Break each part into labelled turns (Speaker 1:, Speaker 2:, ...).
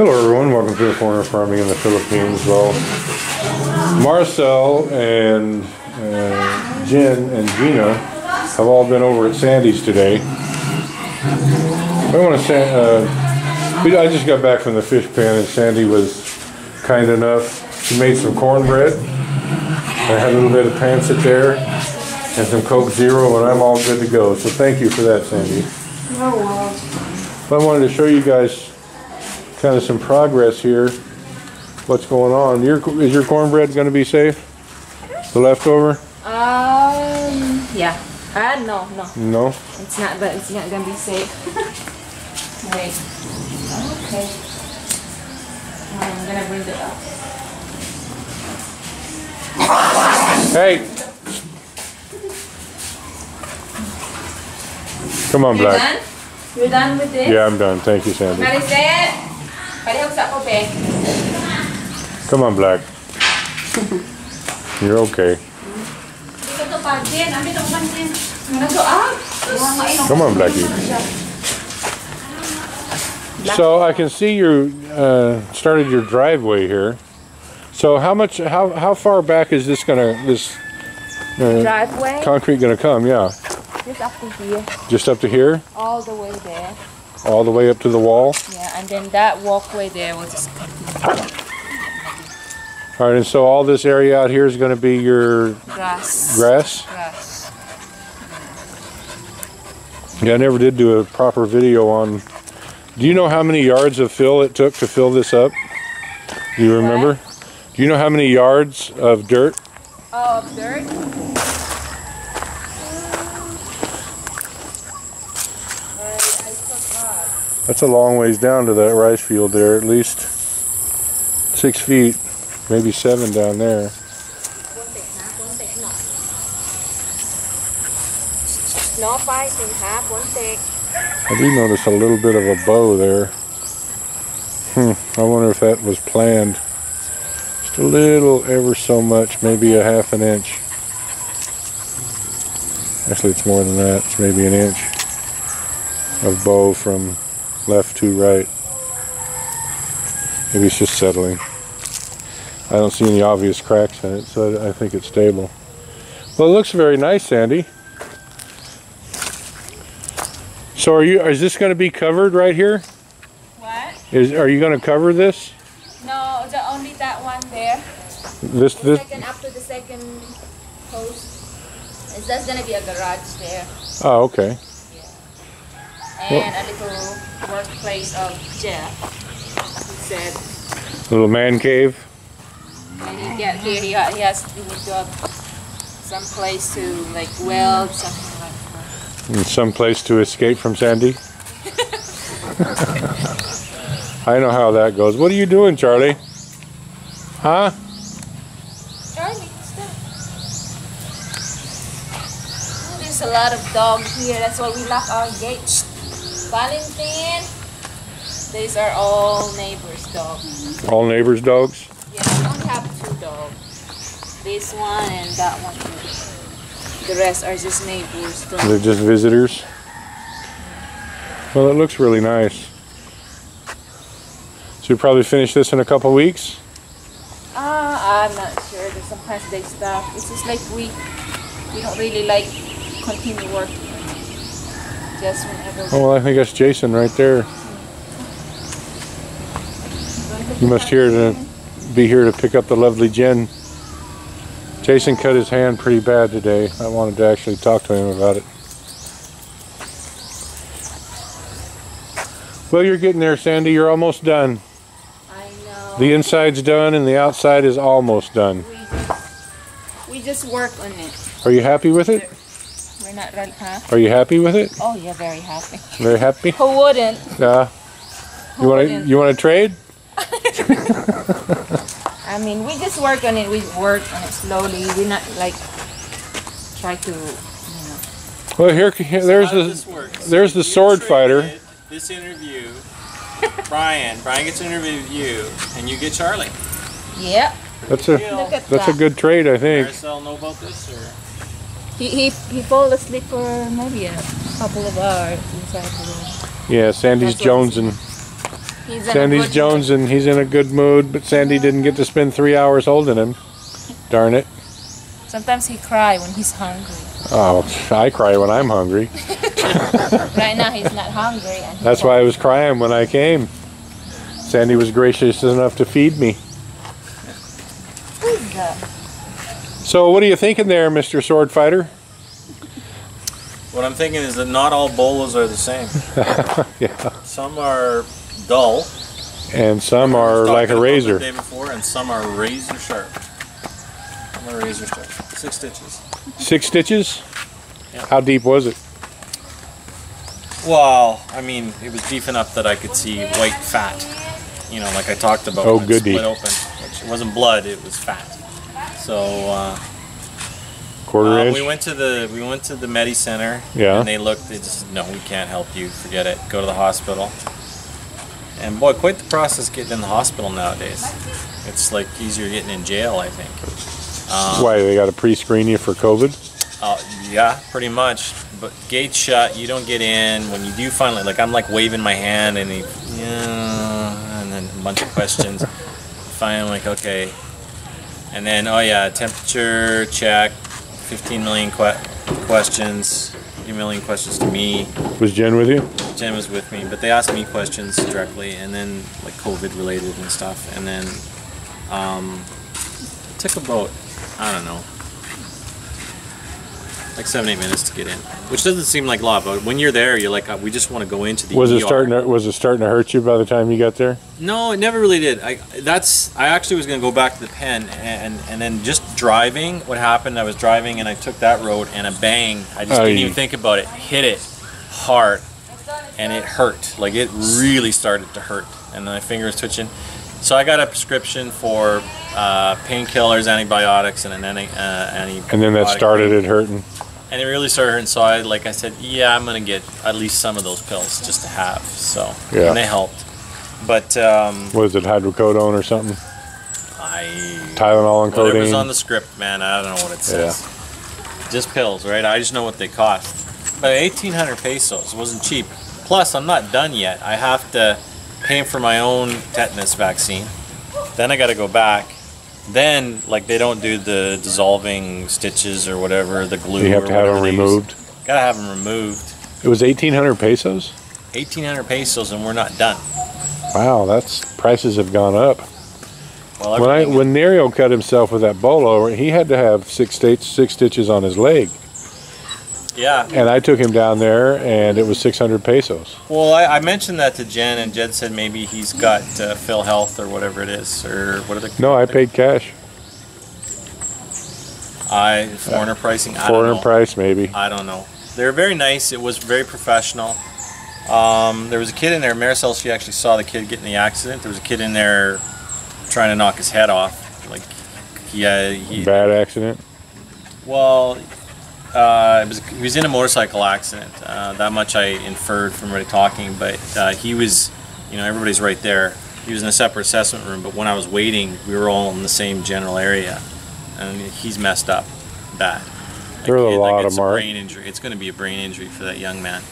Speaker 1: Hello everyone, welcome to the Corner Farming in the Philippines. Well, Marcel and Jen and Gina have all been over at Sandy's today. I want to say, I just got back from the fish pen and Sandy was kind enough. She made some cornbread. I had a little bit of pancit there and some Coke Zero, and I'm all good to go. So thank you for that, Sandy.
Speaker 2: No worries.
Speaker 1: I wanted to show you guys kind of some progress here. What's going on? Is your cornbread going to be safe? The leftover?
Speaker 2: Yeah. No.
Speaker 1: No?
Speaker 2: It's not, but it's not going to be safe. Wait. Okay. I'm going to bring it up.
Speaker 1: Hey! Come on, Black.
Speaker 2: Done? You're done with this?
Speaker 1: Yeah, I'm done. Thank you, Sandy. Come on, Black. You're okay. Come on, Blackie. So I can see you started your driveway here. So how far back is this
Speaker 2: Driveway?
Speaker 1: concrete gonna come? Yeah.
Speaker 2: Just up to here.
Speaker 1: Just up to here?
Speaker 2: All the way there.
Speaker 1: All the way up to the wall?
Speaker 2: Yeah, and then that walkway there will just continue.
Speaker 1: All right, and so all this area out here is going to be your
Speaker 2: Grass.
Speaker 1: Grass?
Speaker 2: Grass.
Speaker 1: Yeah, I never did do a proper video on. Do you know how many yards of fill it took to fill this up? Do you remember?
Speaker 2: What?
Speaker 1: Do you know how many yards of dirt?
Speaker 2: Oh, of dirt?
Speaker 1: That's a long ways down to that rice field there, at least 6 feet, maybe 7 down there.
Speaker 2: No, 5 and half, 1 thick.
Speaker 1: I do notice a little bit of a bow there. I wonder if that was planned. Just a little, ever so much, maybe a ½ an inch. Actually, it's more than that. It's maybe an inch of bow from left to right. Maybe it's just settling. I don't see any obvious cracks in it, so I think it's stable. Well, it looks very nice, Sandy. So is this going to be covered right here?
Speaker 2: What?
Speaker 1: Are you going to cover this?
Speaker 2: No, only that one there.
Speaker 1: This
Speaker 2: Second up to the second post. That's going to be a garage there.
Speaker 1: Oh, okay.
Speaker 2: And a little workplace of Jeff, he said.
Speaker 1: Little man cave.
Speaker 2: When he get here, he has to have some place to like weld, something like that.
Speaker 1: And some place to escape from Sandy. I know how that goes. What are you doing, Charlie? Huh?
Speaker 2: Charlie, stop. Oh, there's a lot of dogs here. That's why we lock our gates. Valentine, these are all neighbors' dogs.
Speaker 1: All neighbors' dogs?
Speaker 2: Yeah, we only have 2 dogs. This one and that one. The rest are just neighbors' dogs.
Speaker 1: They're just visitors? Well, it looks really nice. So you probably finish this in a couple weeks?
Speaker 2: I'm not sure. There's sometimes they stop. It's just like we don't really like continue working. Just whenever.
Speaker 1: Oh, well, I think that's Jason right there. You must be here to pick up the lovely Jen. Jason cut his hand pretty bad today. I wanted to actually talk to him about it. Well, you're getting there, Sandy. You're almost done.
Speaker 2: I know.
Speaker 1: The inside's done and the outside is almost done.
Speaker 2: We just work on it.
Speaker 1: Are you happy with it?
Speaker 2: We're not right, huh?
Speaker 1: Are you happy with it?
Speaker 2: Oh, yeah, very happy.
Speaker 1: Very happy?
Speaker 2: Who wouldn't?
Speaker 1: You want to trade?
Speaker 2: I mean, we just work on it. We work on it slowly. We're not like try to,
Speaker 1: Well, there's the sword fighter.
Speaker 3: This interview, Brian gets to interview you, and you get Charlie.
Speaker 2: Yep.
Speaker 1: That's
Speaker 2: Look at
Speaker 1: a good trade, I think.
Speaker 3: Marcel know about this, or?
Speaker 2: He fall asleep for maybe a couple of hours inside the room.
Speaker 1: Yeah, Sandy's jonesing.
Speaker 2: He's in a
Speaker 1: Sandy's
Speaker 2: good
Speaker 1: Jones, and he's in a good mood, but Sandy didn't get to spend 3 hours holding him. Darn it.
Speaker 2: Sometimes he cry when he's hungry.
Speaker 1: Oh, I cry when I'm hungry.
Speaker 2: Right now he's not hungry. And
Speaker 1: That's why I was crying when I came. Sandy was gracious enough to feed me.
Speaker 2: Who's that?
Speaker 1: So what are you thinking there, Mr. Sword Fighter?
Speaker 3: What I'm thinking is that not all bolas are the same.
Speaker 1: Yeah.
Speaker 3: Some are dull.
Speaker 1: And some are like a razor.
Speaker 3: The day before, and some are razor sharp. Some are razor sharp. 6 stitches.
Speaker 1: 6 stitches?
Speaker 3: Yeah.
Speaker 1: How deep was it?
Speaker 3: Well, I mean, it was deep enough that I could see white fat. You know, like I talked about.
Speaker 1: Oh,
Speaker 3: when it
Speaker 1: goody.
Speaker 3: split open. Which wasn't blood; it was fat. So.
Speaker 1: Quarter inch?
Speaker 3: We went to the Medi Center.
Speaker 1: Yeah.
Speaker 3: And they looked. They just said, no, we can't help you. Forget it. Go to the hospital. And boy, quite the process getting in the hospital nowadays. It's like easier getting in jail, I think.
Speaker 1: Why, they got to pre-screen you for COVID?
Speaker 3: Yeah, pretty much. But gates shut. You don't get in. When you do finally, like I'm like waving my hand, and and then a bunch of questions. Finally, I'm like, okay. And then, oh yeah, temperature check. 15 million questions, 3 million questions to me.
Speaker 1: Was Jen with you?
Speaker 3: Jen was with me, but they asked me questions directly, and then like COVID related and stuff, and then it took about, I don't know, like 7-8 minutes to get in, which doesn't seem like a lot, but when you're there, you're like, we just want to go into the
Speaker 1: Was
Speaker 3: ER.
Speaker 1: it starting to hurt you by the time you got there?
Speaker 3: No, it never really did. I actually was going to go back to the pen, and then just driving. What happened? I was driving and I took that road, and a bang! I just didn't even think about it. Hit it hard, and it hurt. Like it really started to hurt, and my fingers twitching. So I got a prescription for painkillers, antibiotics, and an antibiotic.
Speaker 1: And then that started it hurting.
Speaker 3: And it really started hurting. So I said, yeah, I'm gonna get at least some of those pills just to have. So
Speaker 1: Yeah.
Speaker 3: and they helped. But
Speaker 1: Was it hydrocodone or something? Tylenol and codeine?
Speaker 3: Whatever's on the script, man, I don't know what it says. Just pills, right? I just know what they cost. But 1,800 pesos wasn't cheap. Plus, I'm not done yet. I have to pay for my own tetanus vaccine. Then I got to go back. Then, like, they don't do the dissolving stitches or whatever, the glue.
Speaker 1: You have to have them removed?
Speaker 3: Gotta have them removed.
Speaker 1: It was 1,800 pesos?
Speaker 3: 1,800 pesos, and we're not done.
Speaker 1: Wow, prices have gone up.
Speaker 3: Well,
Speaker 1: When Nerio cut himself with that bolo, he had to have 6 stitches on his leg.
Speaker 3: yeah.
Speaker 1: And I took him down there, and it was 600 pesos.
Speaker 3: Well, I mentioned that to Jen, and Jen said maybe he's got Phil Health or whatever it is, or what are they?
Speaker 1: No, I paid cash.
Speaker 3: Foreigner pricing. I don't
Speaker 1: Foreigner
Speaker 3: know.
Speaker 1: price, maybe.
Speaker 3: I don't know. They were very nice. It was very professional. There was a kid in there. Maricel, she actually saw the kid get in the accident. There was a kid in there trying to knock his head off. Like he
Speaker 1: Bad accident?
Speaker 3: Well, he was in a motorcycle accident. That much I inferred from everybody talking. But he was, everybody's right there. He was in a separate assessment room. But when I was waiting, we were all in the same general area, and he's messed up bad.
Speaker 1: There's a lot of
Speaker 3: it's a
Speaker 1: marks.
Speaker 3: brain injury. It's going to be a brain injury for that young man.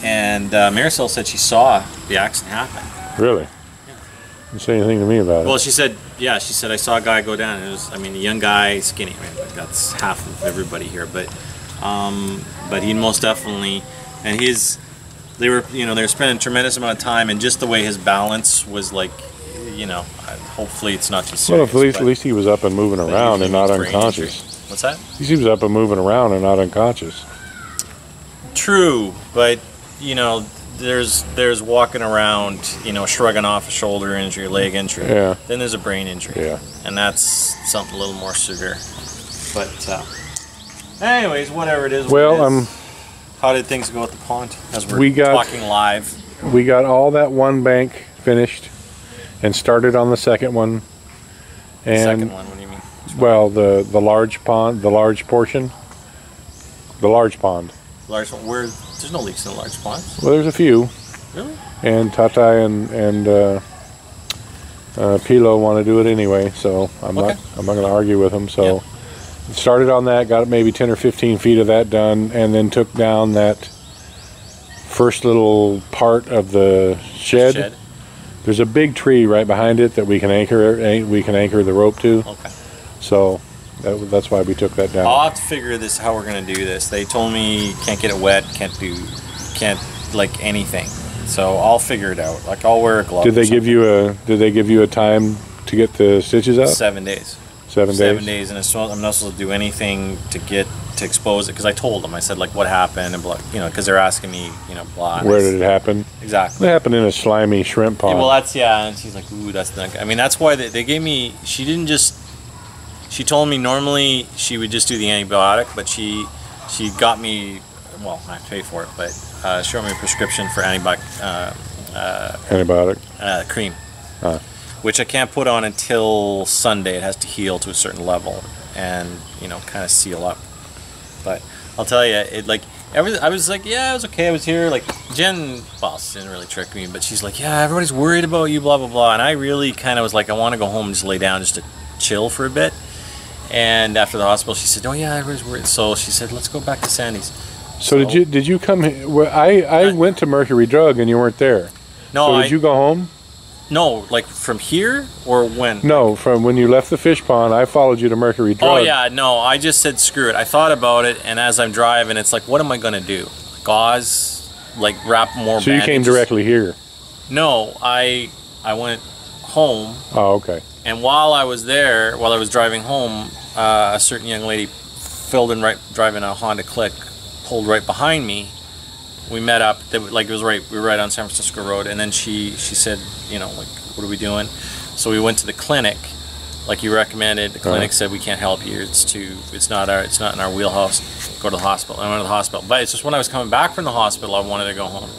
Speaker 3: And Maricel said she saw the accident happen.
Speaker 1: Really? Didn't say anything to me about it.
Speaker 3: Well, she said I saw a guy go down. It was, a young guy, skinny. That's half of everybody here, but he most definitely, and they were spending a tremendous amount of time, and just the way his balance was like, hopefully it's not too serious.
Speaker 1: Well, at least he was up and moving around and not unconscious.
Speaker 3: What's that?
Speaker 1: He was up and moving around and not unconscious.
Speaker 3: True, but there's walking around, shrugging off a shoulder injury, leg injury.
Speaker 1: Yeah.
Speaker 3: Then there's a brain injury.
Speaker 1: Yeah.
Speaker 3: And that's something a little more severe. But anyways, whatever it is.
Speaker 1: Well,
Speaker 3: how did things go at the pond as
Speaker 1: We got-
Speaker 3: talking live?
Speaker 1: we got all that one bank finished and started on the second one. And
Speaker 3: Second one, what do you mean?
Speaker 1: well, the large pond, the large portion, the large pond.
Speaker 3: Large one? There's no leaks in the large pond.
Speaker 1: Well, there's a few,
Speaker 3: Really?
Speaker 1: and Tata and Pilo want to do it anyway, so I'm not going to argue with them. So started on that, got maybe 10 or 15 feet of that done, and then took down that first little part of the shed. There's a big tree right behind it that we can anchor the rope to.
Speaker 3: Okay.
Speaker 1: So that's why we took that down.
Speaker 3: I'll have to figure this how we're gonna do this. They told me can't get it wet, can't like anything. So I'll figure it out. Like I'll wear a glove.
Speaker 1: Did they give you a time to get the stitches out?
Speaker 3: 7 days.
Speaker 1: 7 days.
Speaker 3: 7 days, and I'm not supposed to do anything to expose it because I told them. I said like what happened and blah, you know, because they're asking me, you know, blah.
Speaker 1: Where did it happen?
Speaker 3: Exactly.
Speaker 1: It happened in a slimy shrimp pond.
Speaker 3: Yeah, well, and she's like, ooh, that's not good. I mean, that's why they gave me. She didn't just. She told me normally she would just do the antibiotic, but she got me. Well, I have to pay for it, but she wrote me a prescription for antibiotic cream. Which I can't put on until Sunday. It has to heal to a certain level and, you know, kind of seal up. But I'll tell you, I was like, yeah, it was okay. I was here. Like, Jen, boss, didn't really trick me, but she's like, yeah, everybody's worried about you, blah, blah, blah. And I really kind of was like, I want to go home and just lay down just to chill for a bit. And after the hospital, she said, oh, yeah, everybody's worried. So she said, let's go back to Sandy's.
Speaker 1: So did you come here? Well, I went to Mercury Drug and you weren't there.
Speaker 3: No,
Speaker 1: so did you go home?
Speaker 3: No, like from here or when?
Speaker 1: No, from when you left the fish pond, I followed you to Mercury Drug.
Speaker 3: Oh yeah, no, I just said screw it. I thought about it, and as I'm driving, it's like, what am I gonna do? Gauze, like wrap more.
Speaker 1: So you came directly here?
Speaker 3: No, I went home.
Speaker 1: Oh, okay.
Speaker 3: And while I was there, while I was driving home, a certain young lady driving a Honda Click, pulled right behind me. We met up, like it was we were right on San Francisco Road, and then she said, you know, like, what are we doing? So we went to the clinic, like you recommended. The clinic said we can't help you. It's not in our wheelhouse. Go to the hospital. I went to the hospital, but it's just when I was coming back from the hospital, I wanted to go home.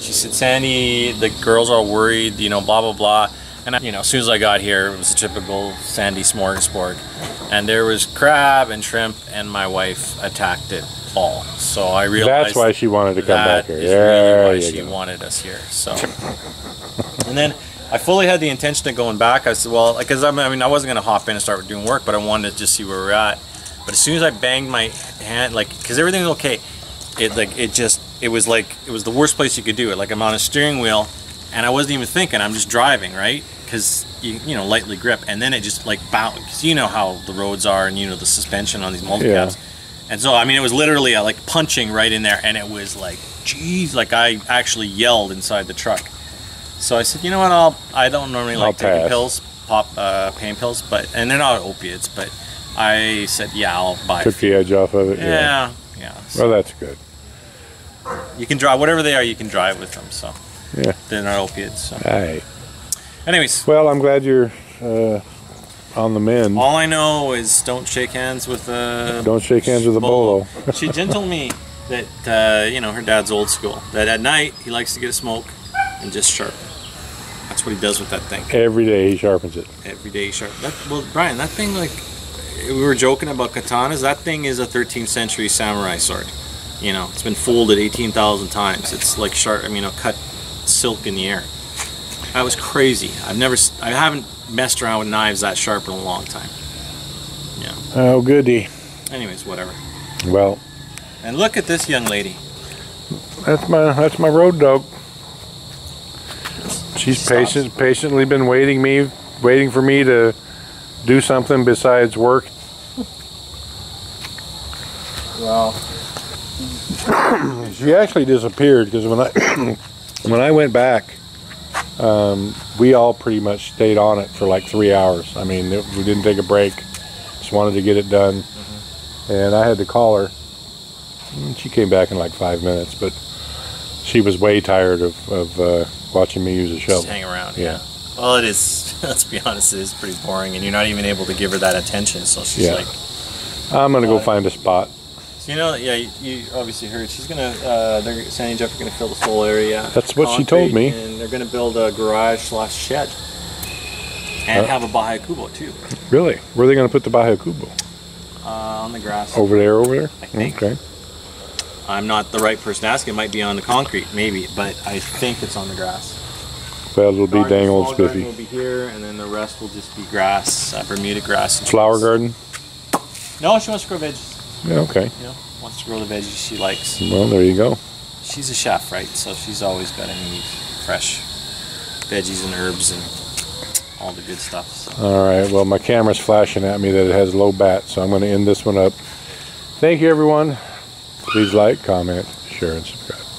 Speaker 3: She said, Sandy, the girls are worried, you know, blah blah blah. And you know, as soon as I got here, it was a typical Sandy smorgasbord, and there was crab and shrimp, and my wife attacked it all. So I realized
Speaker 1: that's why she wanted to come back here.
Speaker 3: Really why she wanted us here. So, and then I fully had the intention of going back. I said, well, because I mean, I wasn't going to hop in and start doing work, but I wanted to just see where we're at. But as soon as I banged my hand, like, because everything was okay, it was the worst place you could do it. Like I'm on a steering wheel, and I wasn't even thinking. I'm just driving, right? Because you know, lightly grip, and then it just like bounced. Because you know how the roads are, and you know the suspension on these multicabs. Yeah. And so, I mean, it was literally like punching right in there, and it was like, geez, like I actually yelled inside the truck. So I said, you know what, I don't normally like taking pills, pain pills, and they're not opiates, but I said, yeah, I'll buy it.
Speaker 1: Took the edge off of it.
Speaker 3: Yeah.
Speaker 1: So well, that's good.
Speaker 3: You can drive, whatever they are, you can drive with them, so.
Speaker 1: Yeah.
Speaker 3: They're not opiates, so.
Speaker 1: All right.
Speaker 3: Anyways.
Speaker 1: Well, I'm glad you're on the mend.
Speaker 3: All I know is don't shake hands with a
Speaker 1: bolo.
Speaker 3: Jen told me that you know, her dad's old school. That at night he likes to get a smoke and just sharpen. That's what he does with that thing.
Speaker 1: Every day he sharpens it.
Speaker 3: Every day he sharpens. Well, Brian, that thing, like we were joking about katanas. That thing is a 13th century samurai sword. You know, it's been folded 18,000 times. It's like sharp. I mean, cut silk in the air. That was crazy. I haven't messed around with knives that sharp in a long time. Yeah.
Speaker 1: Oh, goody.
Speaker 3: Anyways, whatever.
Speaker 1: Well.
Speaker 3: And look at this young lady.
Speaker 1: That's my road dog. She's patiently been waiting for me to do something besides work.
Speaker 3: Well.
Speaker 1: She actually disappeared because when I went back, we all pretty much stayed on it for like 3 hours. I mean, we didn't take a break. Just wanted to get it done. And I had to call her. She came back in like 5 minutes, but she was way tired of watching me use a shovel.
Speaker 3: Just hang around, yeah. Well, it is, let's be honest, it is pretty boring, and you're not even able to give her that attention, so she's like...
Speaker 1: I'm going to go find a spot.
Speaker 3: So you know, yeah, you obviously heard, she's going to, Sandy and Jeff are going to fill this whole area.
Speaker 1: That's what she told me.
Speaker 3: And they're going to build a garage/shed. And have a Baja Kubo, too.
Speaker 1: Really? Where are they going to put the Baja Kubo?
Speaker 3: On the grass.
Speaker 1: Over there?
Speaker 3: I think.
Speaker 1: Okay.
Speaker 3: I'm not the right person to ask. It might be on the concrete, maybe, but I think it's on the grass.
Speaker 1: Well, it'll be dang old spiffy.
Speaker 3: Will be here, and then the rest will just be grass, Bermuda grass.
Speaker 1: Flower garden?
Speaker 3: No, she wants to grow veggies.
Speaker 1: Yeah, okay.
Speaker 3: You know, wants to grow the veggies she likes.
Speaker 1: Well, there you go.
Speaker 3: She's a chef, right? So she's always got to eat fresh. veggies and herbs and all the good stuff. So.
Speaker 1: All right, well, my camera's flashing at me that it has low bat, so I'm going to end this one up. Thank you, everyone. Please like, comment, share, and subscribe.